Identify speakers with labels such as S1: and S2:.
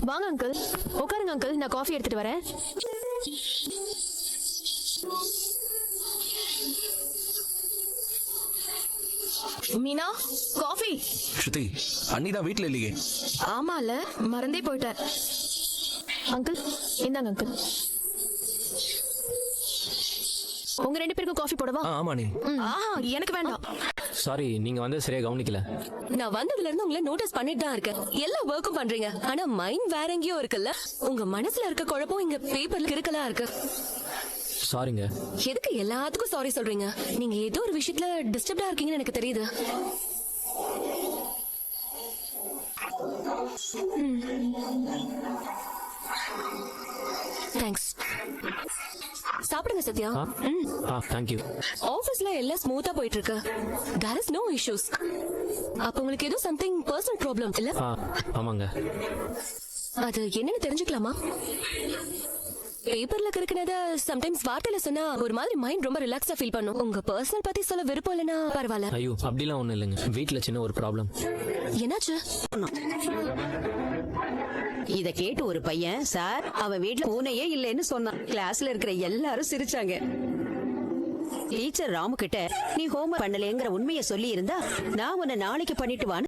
S1: வாங்க அங்கிள், உட்காருங்க அங்கிள், நான் காஃபி எடுத்துட்டு வரேன். மீனா, காஃபி.
S2: ஸ்ருதி, அண்ணிதான் வீட்ல இல்லையே.
S1: ஆமால, மறந்தே போயிட்டார். அங்கிள், இந்தாங்க அங்கிள். உங்க ரெண்டு பேருக்கும் காஃபி போடவா?
S2: ஆமா நீ.
S1: எனக்கு வேண்டாம்.
S3: சாரி, நீங்க வந்து சரியா கவனிக்கல.
S4: நான் வந்ததுல இருந்து உங்களை நோட்டீஸ் பண்ணிட்டு தான் இருக்கேன். எல்லா ஒர்க்கும் பண்றீங்க, ஆனா மைண்ட் வேற எங்கேயோ இருக்குல்ல. உங்க மனசுல இருக்க குழப்பம் இங்க பேப்பர்ல இருக்கலா இருக்கு.
S3: சாரிங்க.
S4: எதுக்கு எல்லாத்துக்கும் சாரி சொல்றீங்க? நீங்க ஏதோ ஒரு விஷயத்துல டிஸ்டர்ப்டா இருக்கீங்கன்னு எனக்கு தெரியுது. தேங்க்ஸ். சாப்பிடுங்க சத்யா.
S3: Thank you.
S4: ஆபீஸ்ல எல்லாம் ஸ்மூத்தா போயிட்டு இருக்கு. there is no issues. அப்ப உங்களுக்கு ஏதோ சம்திங் பர்சனல் ப்ராப்ளம் இல்ல?
S3: ஆமாங்க.
S4: அது என்னன்னு தெரிஞ்சுக்கலாமா? பேப்பர்ல கிறுக்குனத சம்டைம்ஸ் வார்த்தையில சொன்னா ஒரு மாதிரி மைண்ட் ரொம்ப ரிலாக்ஸா ஃபீல் பண்ணும். உங்க பர்சனல் பத்தி சொல்ல விருப்பம் இல்லைன்னா பரவாயில்ல.
S3: ஐயோ, அப்படிலாம் ஒண்ணும் இல்லைங்க. வீட்டுல சின்ன ஒரு ப்ராப்ளம்.
S4: என்னாச்சு?
S5: இத கேட்டு ஒரு பையன், சார் அவன் வீட்டுல பூனையே இல்லைன்னு சொன்னான். கிளாஸ்ல இருக்கிற எல்லாரும் சிரிச்சாங்க. டீச்சர் ராமு கிட்ட நீ ஹோம்வொர்க் பண்ணலங்கிற உண்மையை சொல்லி இருந்தா நான் உன்னை நாளைக்கு பண்ணிட்டு வான்னு